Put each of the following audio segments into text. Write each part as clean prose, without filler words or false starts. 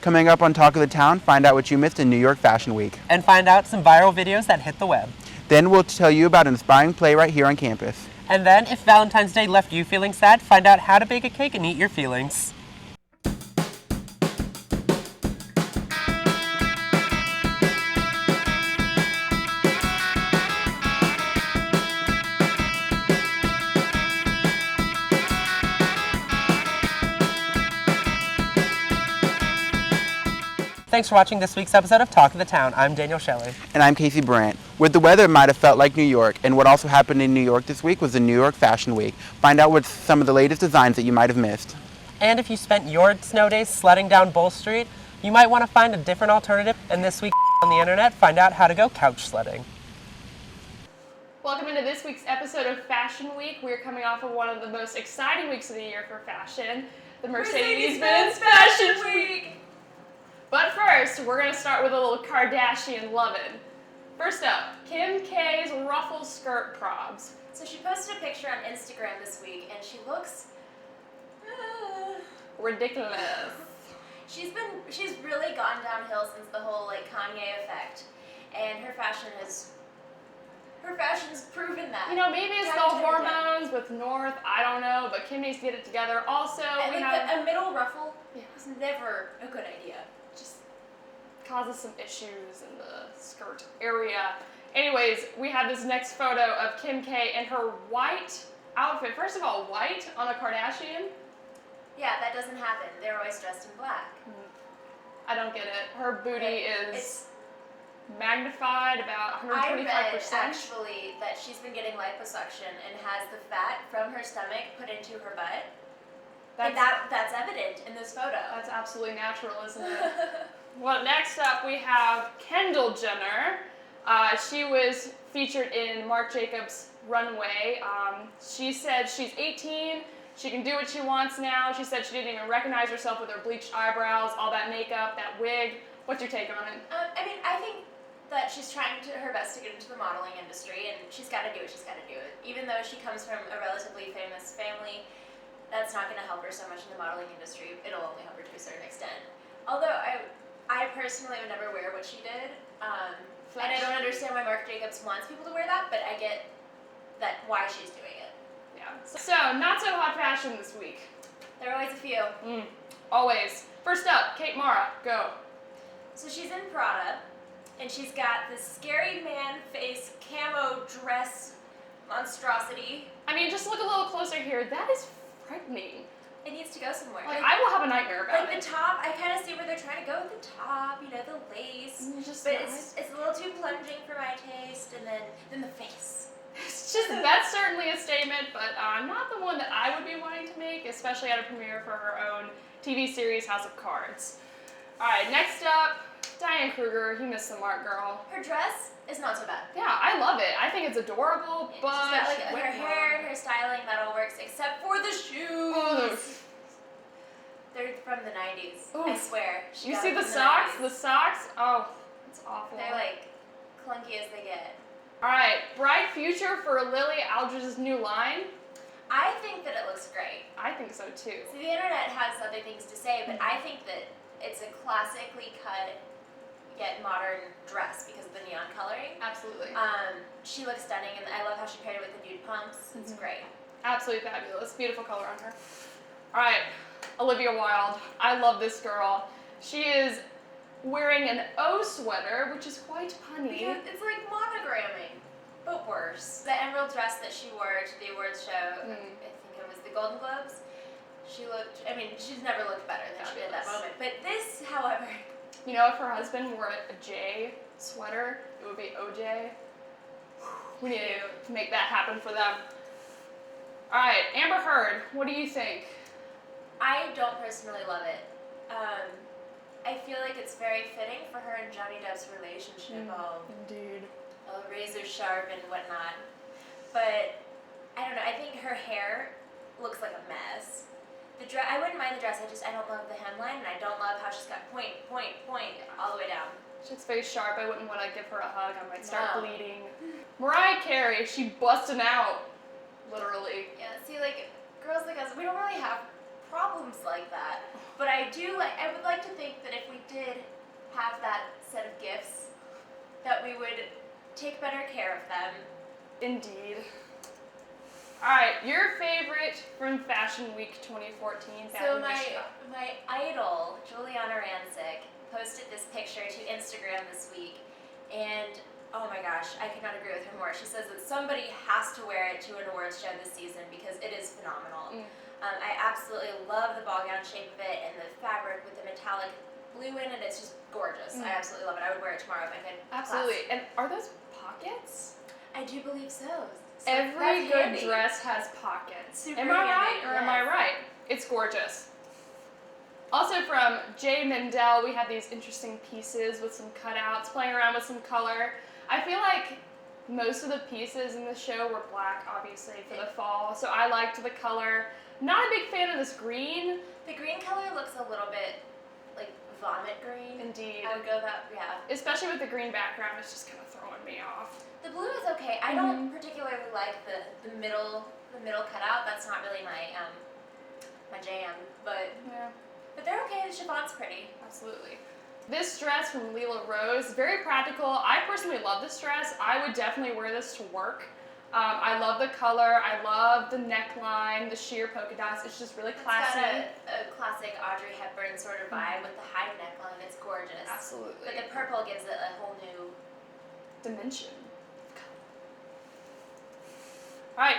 Coming up on Talk of the Town, find out what you missed in New York Fashion Week. And find out some viral videos that hit the web. Then we'll tell you about an inspiring play right here on campus. And then, if Valentine's Day left you feeling sad, find out how to bake a cake and eat your feelings. Thanks for watching this week's episode of Talk of the Town. I'm Daniel Shelley. And I'm Casey Brandt. With the weather, it might have felt like New York, and what also happened in New York this week was the New York Fashion Week. Find out what's some of the latest designs that you might have missed. And if you spent your snow days sledding down Bull Street, you might want to find a different alternative. And this week on the internet, find out how to go couch sledding. Welcome into this week's episode of Fashion Week. We're coming off of one of the most exciting weeks of the year for fashion, the Mercedes-Benz Fashion Week. But first, we're going to start with a little Kardashian lovin'. First up, Kim K's ruffle skirt probs. So she posted a picture on Instagram this week, and she looks Ridiculous. She's really gone downhill since the whole Kanye effect, and her fashion's proven that. You know, maybe it's the hormones with North. I don't know, but Kim needs to get it together. Also, a middle ruffle is never a good idea. Causes some issues in the skirt area. Anyways, we have this next photo of Kim K in her white outfit. First of all, white on a Kardashian? Yeah, that doesn't happen. They're always dressed in black. I don't get it. Her booty is magnified about 125%. I read, actually, that she's been getting liposuction and has the fat from her stomach put into her butt. That's evident in this photo. That's absolutely natural, isn't it? Well, next up we have Kendall Jenner. She was featured in Marc Jacobs' runway. She said she's 18, she can do what she wants now. She said she didn't even recognize herself with her bleached eyebrows, all that makeup, that wig. What's your take on it? I think that she's trying her best to get into the modeling industry, and she's got to do what she's got to do. Even though she comes from a relatively famous family, that's not going to help her so much in the modeling industry. It'll only help her to a certain extent. Although I personally would never wear what she did, and I don't understand why Marc Jacobs wants people to wear that, but I get why she's doing it. Yeah. So not so hot fashion this week. There are always a few. Always. First up, Kate Mara, go. So she's in Prada, and she's got this scary man face camo dress monstrosity. I mean, just look a little closer here. That is frightening. It needs to go somewhere. I will have a nightmare about it. The top, I kind of see where they're trying to go with the top, the lace. But it's a little too plunging for my taste, and then the face. That's certainly a statement, but not the one that I would be wanting to make, especially at a premiere for her own TV series, House of Cards. All right, next up, Diane Kruger. You missed the mark, girl. Her dress is not so bad. Yeah, I love it. I think it's adorable, but she's got her hair and her styling, that all works, except for the shoes. They're from the 90s. Ooh. I swear. You see the socks? The socks? Oh, it's awful. They're clunky as they get. All right, bright future for Lily Aldridge's new line. I think that it looks great. I think so too. See, the internet has other things to say, but I think that it's a classically cut yet modern dress because of the neon coloring. Absolutely. She looks stunning, and I love how she paired it with the nude pumps. It's great. Absolutely fabulous. Beautiful color on her. All right, Olivia Wilde. I love this girl. She is wearing an O sweater, which is quite punny. Because it's like monogramming, but worse. The emerald dress that she wore to the awards show, I think it was the Golden Globes, she's never looked better than she did at that moment. But this, however... You know, if her husband wore a J sweater, it would be OJ. We need to make that happen for them. All right, Amber Heard, what do you think? I don't personally love it. I feel like it's very fitting for her and Johnny Depp's relationship. Indeed. Razor sharp and whatnot. But, I don't know, I think her hair looks like a mess. I wouldn't mind the dress, I don't love the hemline, and I don't love how she's got point all the way down. She's very sharp. I wouldn't want to give her a hug. I might start bleeding. Mariah Carey, she busting out, literally. Yeah, see, girls like us, we don't really have problems like that. But I would like to think that if we have that set of gifts, that we would take better care of them. Indeed. All right, your favorite from Fashion Week 2014. So my idol, Juliana Rancic, posted this picture to Instagram this week, and oh my gosh, I could not agree with her more. She says that somebody has to wear it to an awards show this season because it is phenomenal. I absolutely love the ball gown shape of it and the fabric with the metallic blue in it. It's just gorgeous. I absolutely love it. I would wear it tomorrow if I could. Absolutely. And are those pockets? I do believe so. Every that's good handy. dress has pockets. Super am I right handy, or am I yes. right? It's gorgeous. Also from Jay Mendel, we have these interesting pieces with some cutouts, playing around with some color. I feel like most of the pieces in the show were black, obviously, for the fall, so I liked the color. Not a big fan of this green. The green color looks a little bit like vomit green. Indeed. I would go that, yeah. Especially with the green background, it's just kind of throwing me off. The blue is okay. I don't particularly like the middle cutout. That's not really my my jam, but Yeah. they're okay. The chiffon's pretty. Absolutely. This dress from Leela Rose, very practical. I personally love this dress. I would definitely wear this to work. I love the color. I love the neckline, the sheer polka dots. It's just really classy. It's got a classic Audrey Hepburn sort of vibe with the high neckline. It's gorgeous. Absolutely. But the purple gives it a whole new. Dimension. All right,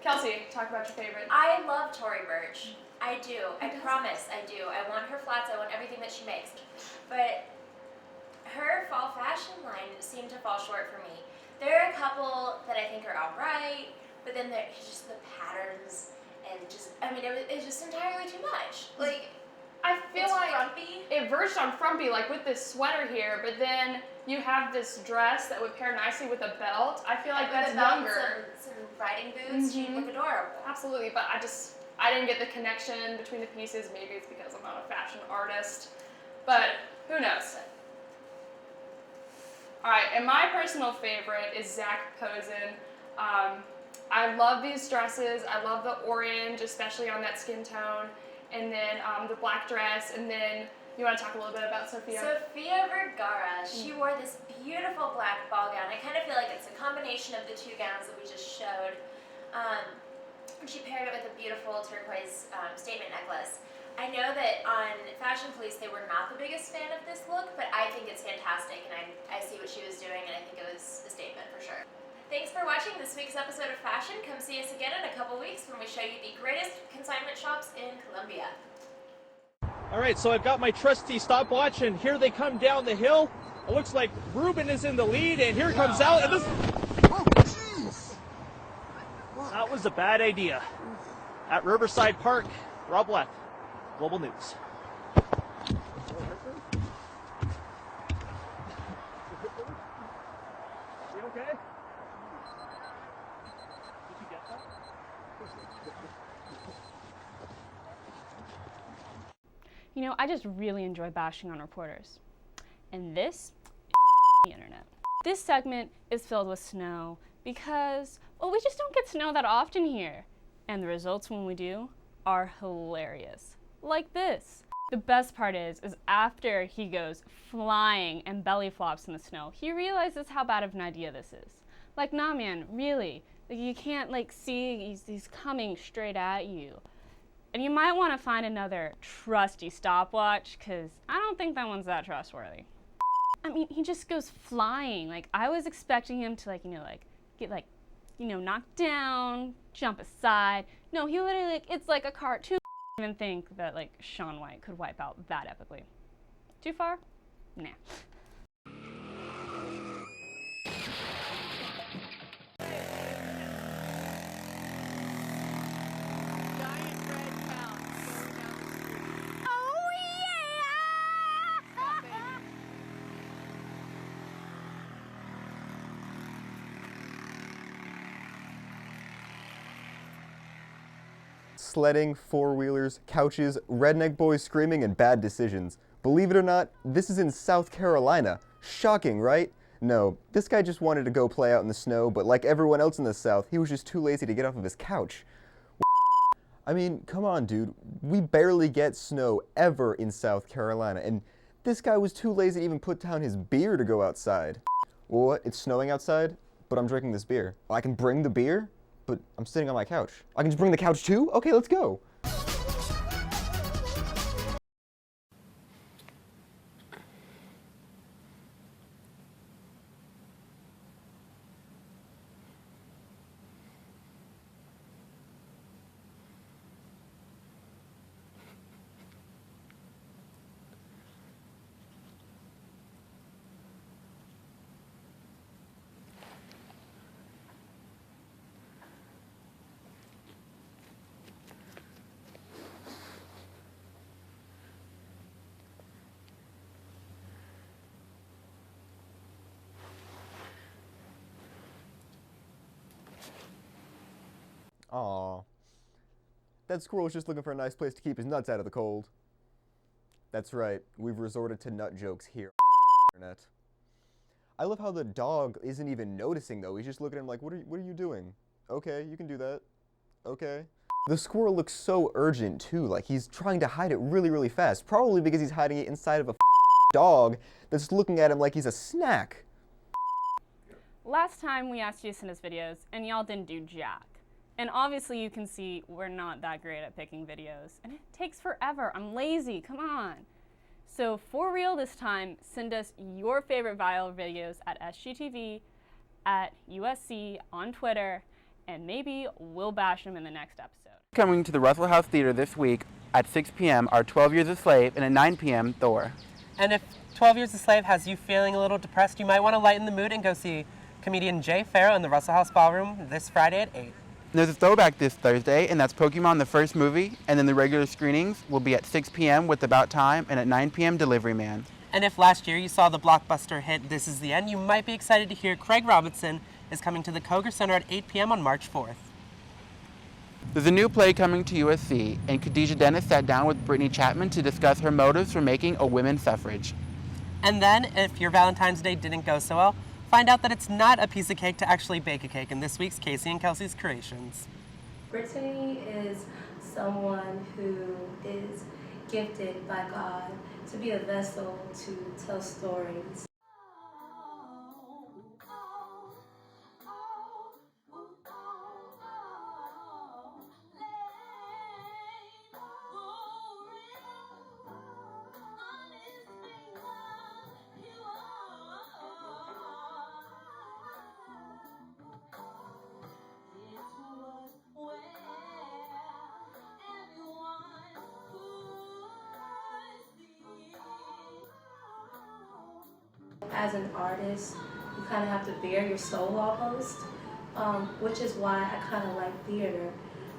Kelsey, talk about your favorite. I love Tory Burch. I do. I doesn't? promise I do. I want her flats. I want everything that she makes. But her fall fashion line seemed to fall short for me. There are a couple that I think are alright, but then there's just the patterns and just, I mean, it's just entirely too much. Like, I feel it's like frumpy. it verged on frumpy, like with this sweater here, but then you have this dress that would pair nicely with a belt. I feel like With that's a belt and younger. some riding boots, she'd look adorable. Absolutely, but I didn't get the connection between the pieces. Maybe it's because I'm not a fashion artist, but who knows? All right, and my personal favorite is Zac Posen. I love these dresses. I love the orange, especially on that skin tone, and then the black dress, and then you want to talk a little bit about Sofia? Sofia Vergara, she wore this beautiful black ball gown. I kind of feel like it's a combination of the two gowns that we just showed. She paired it with a beautiful turquoise statement necklace. I know that on Fashion Police they were not the biggest fan of this look, but I think it's fantastic, and I see what she was doing, and I think it was a statement for sure. Thanks for watching this week's episode of Fashion. Come see us again in a couple weeks when we show you the greatest consignment shops in Colombia. All right, so I've got my trusty stopwatch, and here they come down the hill. It looks like Ruben is in the lead, and here comes out, and this... Oh, jeez. That was a bad idea. At Riverside Park, Rob Lett, Global News. You okay? Did you get that? You know, I just really enjoy bashing on reporters. And this is the internet. This segment is filled with snow because, well, we just don't get snow that often here. And the results when we do are hilarious. Like this. The best part is after he goes flying and belly flops in the snow, he realizes how bad of an idea this is. Like, nah man, really. Like, you can't see he's coming straight at you. And you might want to find another trusty stopwatch, because I don't think that one's that trustworthy. I mean, he just goes flying. Like, I was expecting him to, get, knocked down, jump aside. No, he literally, it's like a cartoon. I don't even think that, Shaun White could wipe out that epically. Too far? Nah. Sledding, four-wheelers, couches, redneck boys screaming, and bad decisions. Believe it or not, this is in South Carolina. Shocking, right? No, this guy just wanted to go play out in the snow, but like everyone else in the South, he was just too lazy to get off of his couch. I mean, come on, dude. We barely get snow ever in South Carolina, and This guy was too lazy to even put down his beer to go outside. What? It's snowing outside, but I'm drinking this beer. I can bring the beer, but I'm sitting on my couch. I can just bring the couch too? Okay, let's go. Aww. That squirrel was just looking for a nice place to keep his nuts out of the cold. That's right, we've resorted to nut jokes here on the internet. I love how the dog isn't even noticing though. He's just looking at him like, what are you doing? Okay, you can do that. Okay. The squirrel looks so urgent too, like he's trying to hide it really, really fast. Probably because he's hiding it inside of a dog that's looking at him like he's a snack. Last time we asked you to send us videos, and y'all didn't do jack. And obviously you can see we're not that great at picking videos. And it takes forever. I'm lazy, come on. So for real this time, send us your favorite viral videos at SGTV, at USC, on Twitter, and maybe we'll bash them in the next episode. Coming to the Russell House Theater this week at 6 p.m. are 12 Years a Slave, and at 9 p.m. Thor. And if 12 Years a Slave has you feeling a little depressed, you might want to lighten the mood and go see comedian Jay Farrow in the Russell House Ballroom this Friday at 8. There's a throwback this Thursday, and that's Pokemon the first movie, and then the regular screenings will be at 6 p.m. with About Time, and at 9 p.m. Delivery Man. And if last year you saw the blockbuster hit This Is the End, you might be excited to hear Craig Robinson is coming to the Koger Center at 8 p.m. on March 4th. There's a new play coming to USC, and Khadijah Dennis sat down with Brittany Chapman to discuss her motives for making a women's suffrage. And then, if your Valentine's Day didn't go so well, find out that it's not a piece of cake to actually bake a cake in this week's Casey and Kelsey's Creations. Brittany is someone who is gifted by God to be a vessel to tell stories. As an artist, you kind of have to bare your soul almost, which is why I kind of like theater,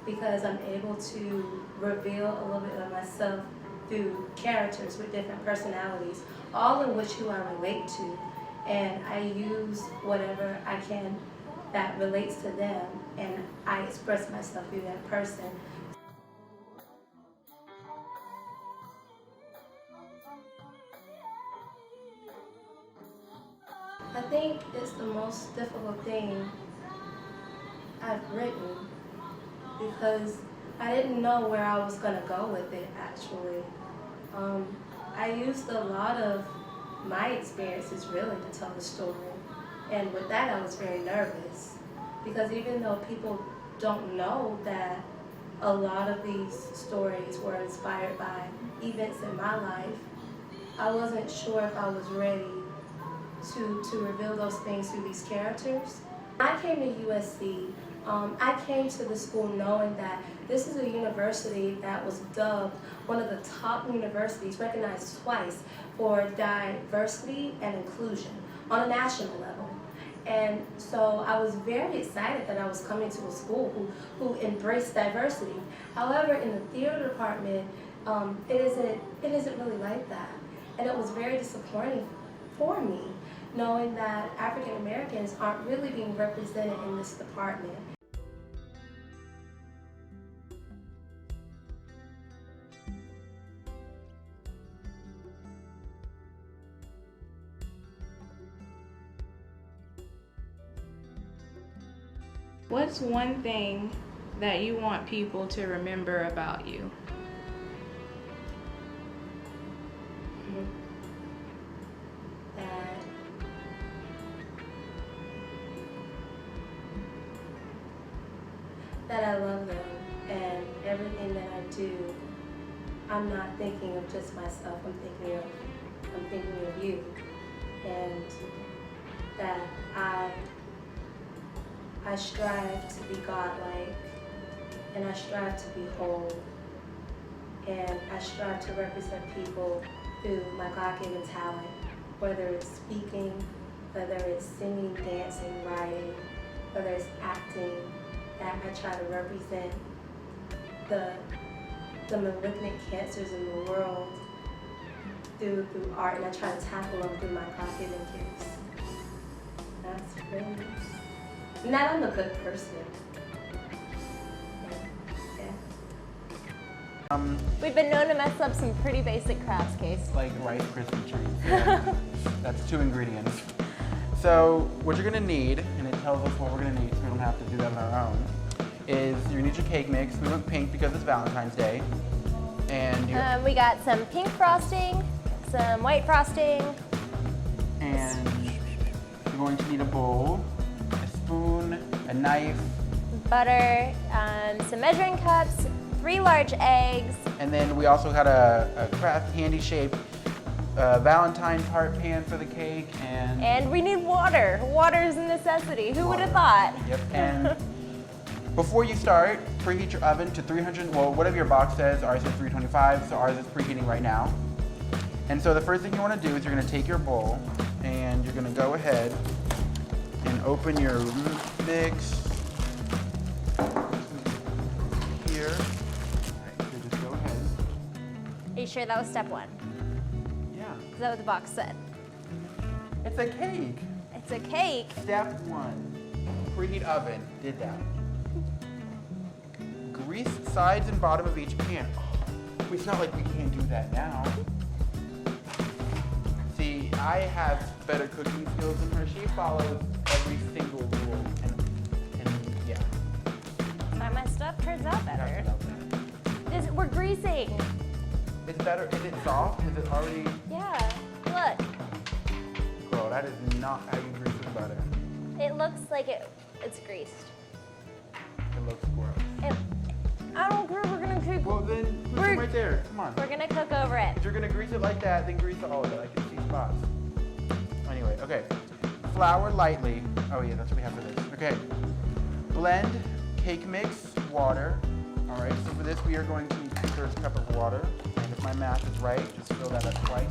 because I'm able to reveal a little bit of myself through characters with different personalities, all of which who I relate to, and I use whatever I can that relates to them, and I express myself through that person. I think it's the most difficult thing I've written because I didn't know where I was going to go with it, actually. I used a lot of my experiences really to tell the story, and with that I was very nervous because even though people don't know that a lot of these stories were inspired by events in my life, I wasn't sure if I was ready to reveal those things through these characters. I came to USC. I came to the school knowing that this is a university that was dubbed one of the top universities, recognized twice for diversity and inclusion on a national level. And so I was very excited that I was coming to a school who embraced diversity. However, in the theater department, it isn't really like that. And it was very disappointing for me, knowing that African Americans aren't really being represented in this department. What's one thing that you want people to remember about you? that I love them, and everything that I do, I'm not thinking of just myself. I'm thinking of you, and that I strive to be godlike, and I strive to be whole, and I strive to represent people through my God-given talent, whether it's speaking, whether it's singing, dancing, writing, whether it's acting, that I try to represent the malignant cancers in the world through art, and I try to tackle them through my God-given gifts. That's really, and that I'm a good person. Yeah. We've been known to mess up some pretty basic crafts, Case. Like Rice Krispie treats. Yeah. That's 2 ingredients. So what you're gonna need, and it tells us what we're gonna need so we don't have to do that on our own, is you need your cake mix. We went pink because it's Valentine's Day. And we got some pink frosting, some white frosting. And you're going to need a bowl, a spoon, a knife. Butter, some measuring cups, 3 large eggs. And then we also got a craft handy shaped Valentine's heart pan for the cake. And we need water. Water is a necessity. Who would have thought? Yep. And before you start, preheat your oven to 300, well, whatever your box says. Ours is 325, so ours is preheating right now. And so the first thing you want to do is you're going to take your bowl and you're going to go ahead and open your mix here. All right, so just go ahead. Are you sure that was step 1? Yeah. Is that what the box said? It's a cake. It's a cake. Step 1, preheat oven. Did that. Grease sides and bottom of each pan. Oh, it's not like we can't do that now. See, I have better cooking skills than her. She follows every single rule, and yeah. Why my stuff turns out better. We're greasing. It's better. Is it soft? Is it already? Yeah. Look. Girl, that is not how you grease with butter. It looks like it's greased. It looks gross. I don't care. We're gonna cook. Well then, put it right there. Come on. We're gonna cook over it. If you're gonna grease it like that, then grease all of it. I can see spots. Anyway, okay. Flour lightly. Oh yeah, that's what we have for this. Okay. Blend cake mix, water. All right, so for this we are going to need 2/3 cup of water. And if my math is right, just fill that up twice.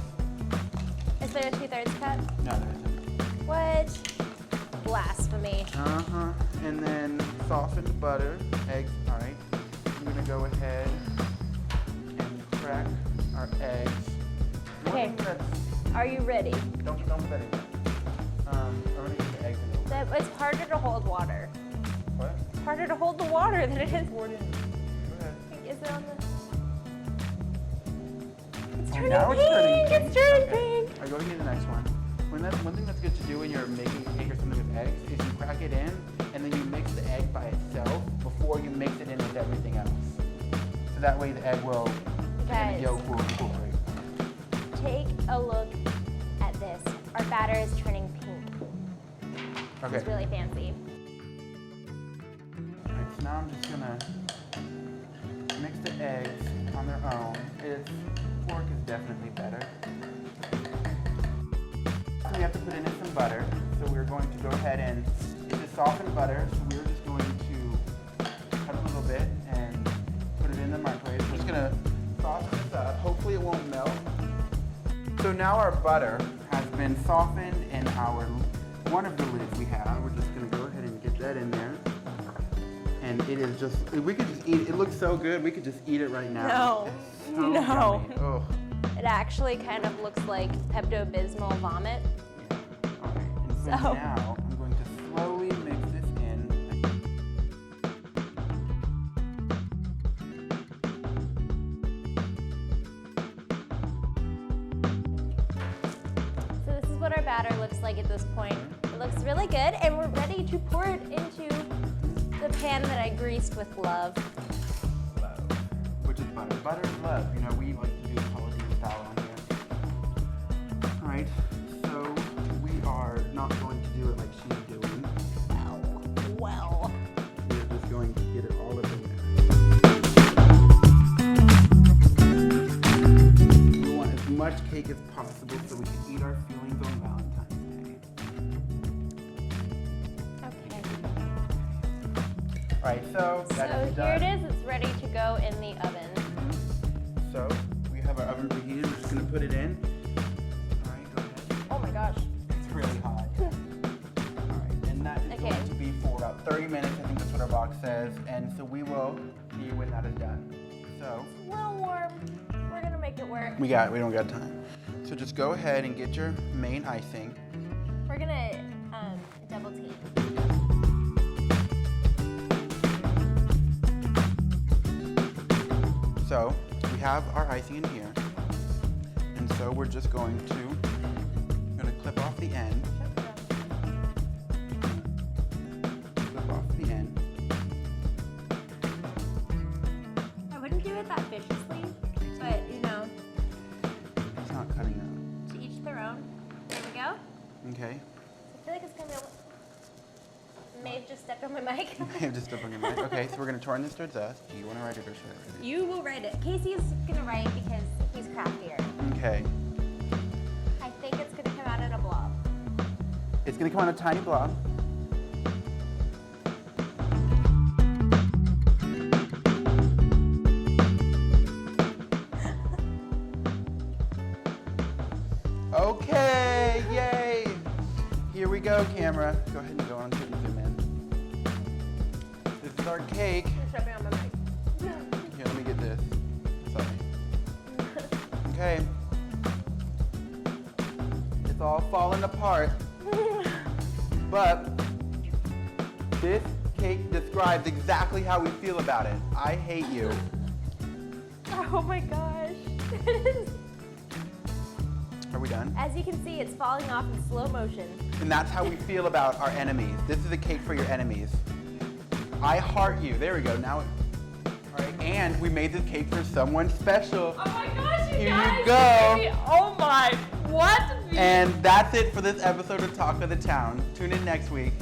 Is there a 2/3 cup? No, there isn't. What? Blasphemy. Uh-huh. And then softened butter, eggs. All right. I'm gonna go ahead and crack our eggs. Okay. Are you ready? Don't put that in there. I'm gonna get the eggs in there. It's harder to hold water. What? It's harder to hold the water than it is. Go ahead. Is it on the? It's Oh, turning now pink. it's turning pink. It's turning Okay. pink. All right, go ahead and get the next one. One thing that's good to do when you're making cake or something with eggs is you crack it in and then you mix the egg by itself before you mix it in with everything else. So that way the egg will, and the yolk will incorporate. Take a look at this. Our batter is turning pink. Okay. It's really fancy. All right, so now I'm just gonna mix the eggs on their own. Fork is definitely better. So we have to put in some butter. So we're going to go ahead and it's a softened butter. So we're just going to cut a little bit and put it in the microwave. We're just gonna soften this up. Hopefully it won't melt. So now our butter has been softened in one of the lids we have. We're just gonna go ahead and get that in there. And it is just, we could just eat it. It looks so good. We could just eat it right now. No. It's so No. yummy. Oh. It actually kind of looks like Pepto-Bismol vomit. All right. And so now I'm going to slowly mix this in. So this is what our batter looks like at this point. It looks really good, and we're ready to pour it into the pan that I greased with love. Love. Which is butter. Butter is love. You know, we like to do Polynesian style on here. All right. So we are not going to do it like she's doing. Well. We're just going to get it all cake as possible so we can eat our feelings on Valentine's Day. Okay. All right, so that So is here done. it is. It's ready to go in the oven. So we have our oven preheated. We're just gonna put it in. All right, go ahead. Oh my gosh. It's really hot. All right, and that is Okay. going to be for about 30 minutes. I think that's what our box says. And so we will see you when that is done. So A little warm. We're gonna make it work. we don't got time. So just go ahead and get your main icing. We're gonna double tape. So we have our icing in here. And so we're just going to clip off the end. Clip off the end. I wouldn't do it that viciously, but you know, It's not cutting to each their own. There we go. out. Okay. I feel like it's gonna be a Maeve just stepped on my mic. You may have just stepped on your mic. Okay, so we're gonna turn this towards us. Do you want to write it or should I write it? You will write it. Casey is gonna write because he's craftier. Okay. I think it's gonna come out in a blob. It's gonna come on a tiny blob. Okay, yay! Here we go, camera. Go ahead and go on to it and zoom in. This is our cake. Shut me on my mic. Here, let me get this. Sorry. Okay. It's all falling apart. But this cake describes exactly how we feel about it. I hate you. Oh my gosh. Are we done? As you can see, it's falling off in slow motion. And that's how we feel about our enemies. This is a cake for your enemies. I heart you. There we go. Now, all right. And we made this cake for someone special. Oh my gosh, you Here guys! you go. Baby. Oh my, what? And that's it for this episode of Talk of the Town. Tune in next week.